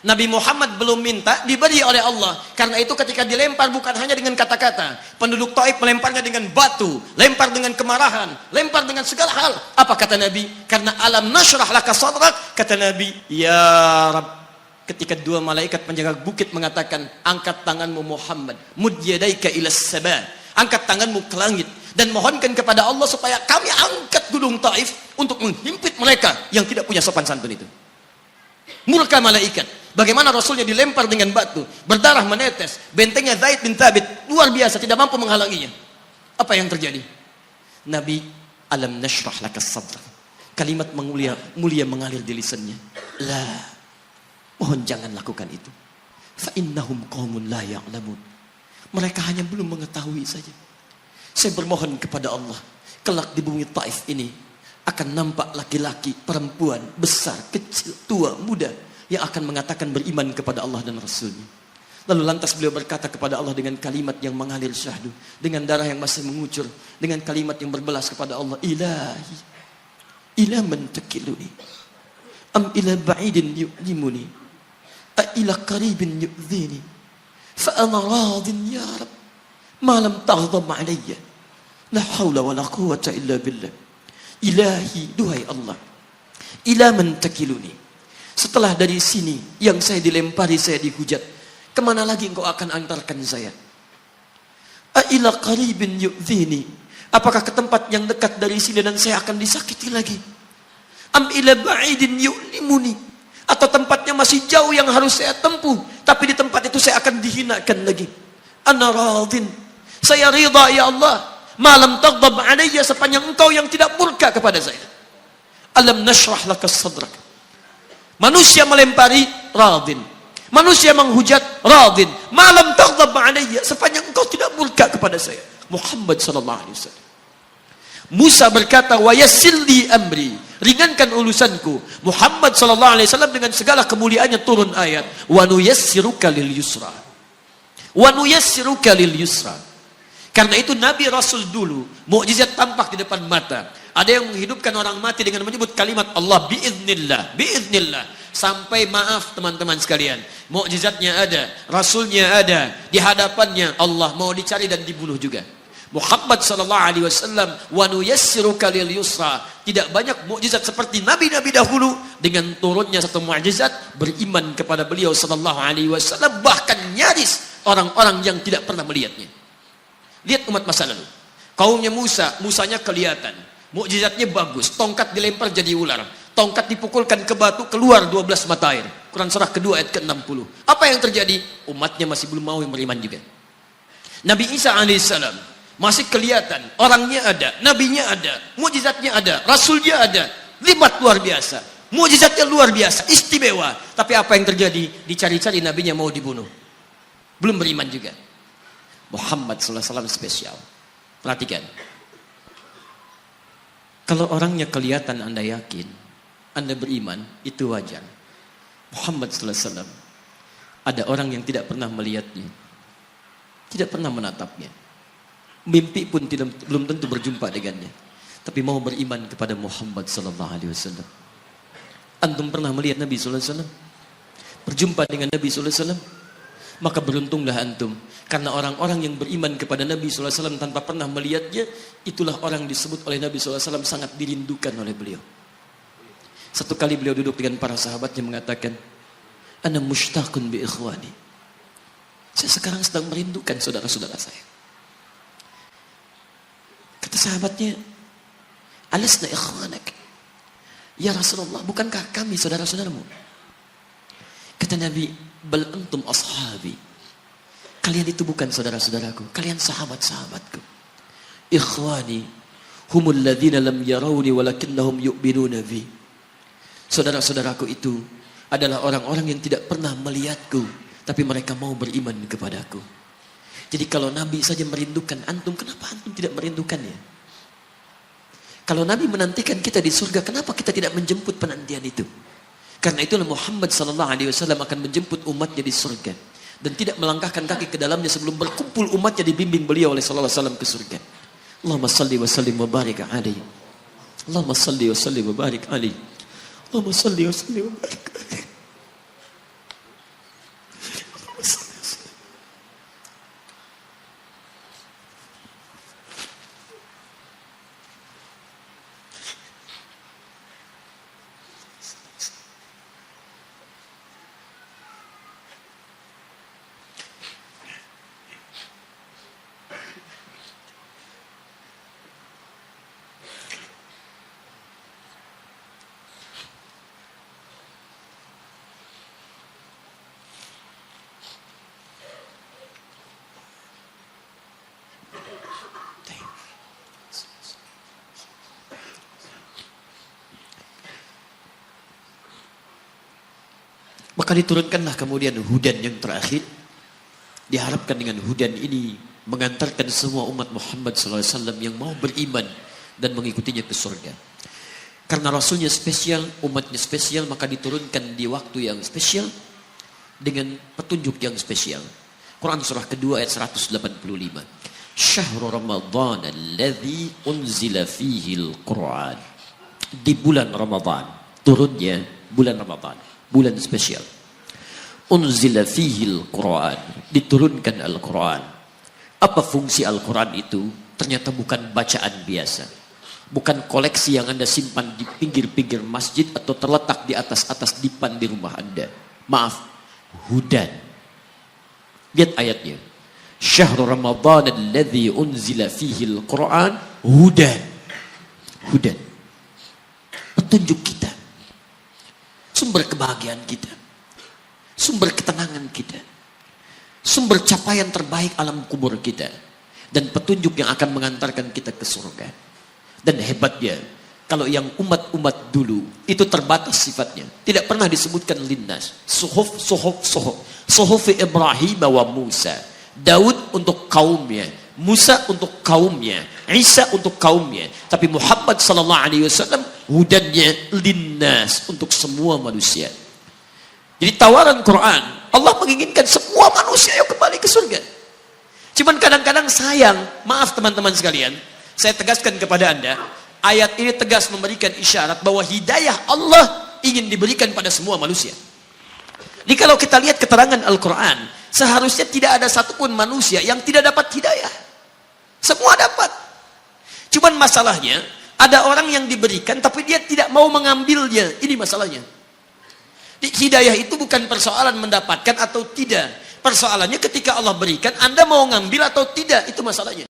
Nabi Muhammad belum minta, diberi oleh Allah. Karena itu ketika dilempar bukan hanya dengan kata-kata. Penduduk Taif melemparnya dengan batu, lempar dengan kemarahan, lempar dengan segala hal. Apa kata Nabi? Karena alam nasyrah laka sadrak, kata Nabi, ya Rabb. Ketika dua malaikat penjaga bukit mengatakan, angkat tanganmu Muhammad, mud yadaika ilas sama, angkat tanganmu ke langit dan mohonkan kepada Allah supaya kami angkat gunung Taif untuk menghimpit mereka yang tidak punya sopan santun itu. Murka malaikat. Bagaimana Rasulnya dilempar dengan batu, berdarah menetes, bentengnya Zaid bin Thabit luar biasa, tidak mampu menghalanginya. Apa yang terjadi? Nabi, alam nashrah laka sadrak. Kalimat mulia mengalir di lisannya. La, mohon jangan lakukan itu. Fa innahum qaumun la ya'lamun. Mereka hanya belum mengetahui saja. Saya bermohon kepada Allah, kelak di bumi Taif ini akan nampak laki-laki, perempuan, besar, kecil, tua, muda yang akan mengatakan beriman kepada Allah dan Rasulnya. Lalu lantas beliau berkata kepada Allah dengan kalimat yang mengalir syahdu, dengan darah yang masih mengucur, dengan kalimat yang berbelas kepada Allah, Ilahi, ila man takiluni, am ila ba'idin yu'limuni, a ila qaribin yu'zini, fa ana radin ya Rab, ma lam taghdab alayya, la hawla wa la quwwata illa billah. Ilahi, duhai Allah, ila man takiluni, setelah dari sini yang saya dilempari, saya dihujat, kemana lagi engkau akan antarkan saya? A'ila qaribin yu'zini, apakah ke tempat yang dekat dari sini dan saya akan disakiti lagi? Am ila ba'idin yu'limuni, atau tempatnya masih jauh yang harus saya tempuh, tapi di tempat itu saya akan dihinakan lagi. Ana radin, saya ridha ya Allah, malam taghdab alayya, sepanjang engkau yang tidak murka kepada saya. Alam nashrah laka sadrak. Manusia melempari, radin. Manusia menghujat, radin. Malam taghdab alayya, sepanjang engkau tidak murka kepada saya. Muhammad sallallahu alaihi wasallam. Musa berkata, wa yassir li amri, ringankan urusanku. Muhammad sallallahu alaihi wasallam dengan segala kemuliaannya turun ayat, wa nuyassiruka lil yusra. Wa nuyassiruka lil yusra. Karena itu Nabi Rasul dulu mukjizat tampak di depan mata. Ada yang menghidupkan orang mati dengan menyebut kalimat Allah biiznillah, biiznillah. Sampai maaf teman-teman sekalian, mukjizatnya ada, Rasulnya ada, di hadapannya Allah mau dicari dan dibunuh juga. Muhammad sallallahu alaihi wasallam, wa nuyassiruka lil yusra. Tidak banyak mukjizat seperti nabi-nabi dahulu, dengan turunnya satu mukjizat beriman kepada beliau sallallahu alaihi wasallam, bahkan nyaris orang-orang yang tidak pernah melihatnya. Lihat umat masa lalu. Kaumnya Musa, Musanya kelihatan, mukjizatnya bagus, tongkat dilempar jadi ular, tongkat dipukulkan ke batu, keluar 12 mata air. Quran surah kedua ayat ke-60. Apa yang terjadi? Umatnya masih belum mau beriman juga. Nabi Isa alaihissalam masih kelihatan, orangnya ada, nabinya ada, mukjizatnya ada, rasulnya ada, libat luar biasa, mukjizatnya luar biasa, istimewa. Tapi apa yang terjadi? Dicari-cari nabinya mau dibunuh, belum beriman juga. Muhammad sallallahu alaihi wasallam spesial. Perhatikan. Kalau orangnya kelihatan Anda yakin, Anda beriman, itu wajar. Muhammad sallallahu alaihi wasallam, ada orang yang tidak pernah melihatnya, tidak pernah menatapnya, mimpi pun belum tentu berjumpa dengannya, tapi mau beriman kepada Muhammad sallallahu alaihi wasallam. Antum pernah melihat Nabi sallallahu alaihi wasallam? Berjumpa dengan Nabi sallallahu alaihi wasallam? Maka beruntunglah antum, karena orang-orang yang beriman kepada Nabi sallallahu alaihi wasallam tanpa pernah melihatnya, itulah orang disebut oleh Nabi sallallahu alaihi wasallam sangat dirindukan oleh beliau. Satu kali beliau duduk dengan para sahabatnya mengatakan, ana mushtaqun bi ikhwani, saya sekarang sedang merindukan saudara-saudara saya. Kata sahabatnya, alasna ikhwanak ya Rasulullah, bukankah kami saudara-saudaramu? Kata Nabi, bal antum ashabi, kalian itu bukan saudara-saudaraku, kalian sahabat-sahabatku. Ikhwani humul ladzina lam yarawni walakinnahum yu'minuna bi. Saudara-saudaraku itu adalah orang-orang yang tidak pernah melihatku, tapi mereka mau beriman kepadaku. Jadi kalau Nabi saja merindukan antum, kenapa antum tidak merindukannya? Kalau Nabi menantikan kita di surga, kenapa kita tidak menjemput penantian itu? Karena itulah Muhammad sallallahu alaihi wasallam akan menjemput umatnya di surga dan tidak melangkahkan kaki ke dalamnya sebelum berkumpul umatnya dibimbing beliau oleh sallallahu alaihi wasallam ke surga. Allahumma salli wa sallim wa barik alaihi. Allahumma salli wa sallim wa barik alaihi. Allahumma salli wa sallim wa barik alaihi. Maka diturunkanlah kemudian hudan yang terakhir. Diharapkan dengan hudan ini mengantarkan semua umat Muhammad SAW yang mau beriman dan mengikutinya ke surga. Karena Rasulnya spesial, umatnya spesial, maka diturunkan di waktu yang spesial dengan petunjuk yang spesial. Quran surah kedua ayat 185. Syahrul Ramadan alladzi unzila fihi al-Quran. Di bulan Ramadan, turunnya bulan Ramadan, bulan spesial. Unzila fihi al-Quran, diturunkan Al-Quran. Apa fungsi Al-Quran itu? Ternyata bukan bacaan biasa. Bukan koleksi yang Anda simpan di pinggir-pinggir masjid atau terletak di atas-atas dipan di rumah Anda. Maaf, hudan. Lihat ayatnya. Syahrul Ramadan alladzi unzila fihi al-Quran hudan. Hudan. Petunjuk kita. Sumber kebahagiaan kita. Sumber ketenangan kita. Sumber capaian terbaik alam kubur kita. Dan petunjuk yang akan mengantarkan kita ke surga. Dan hebatnya, kalau yang umat-umat dulu itu terbatas sifatnya, tidak pernah disebutkan linnas. Suhuf Ibrahim wa Musa. Daud untuk kaumnya, Musa untuk kaumnya, Isa untuk kaumnya. Tapi Muhammad sallallahu alaihi wasallam hudannya linnas untuk semua manusia. Jadi tawaran Quran, Allah menginginkan semua manusia yang kembali ke surga. Cuman kadang-kadang sayang, maaf teman-teman sekalian, saya tegaskan kepada Anda, ayat ini tegas memberikan isyarat bahwa hidayah Allah ingin diberikan pada semua manusia. Jadi kalau kita lihat keterangan Al-Quran, seharusnya tidak ada satupun manusia yang tidak dapat hidayah. Semua dapat. Cuman masalahnya, ada orang yang diberikan tapi dia tidak mau mengambilnya. Ini masalahnya. Hidayah itu bukan persoalan mendapatkan atau tidak. Persoalannya ketika Allah berikan, Anda mau ngambil atau tidak, itu masalahnya.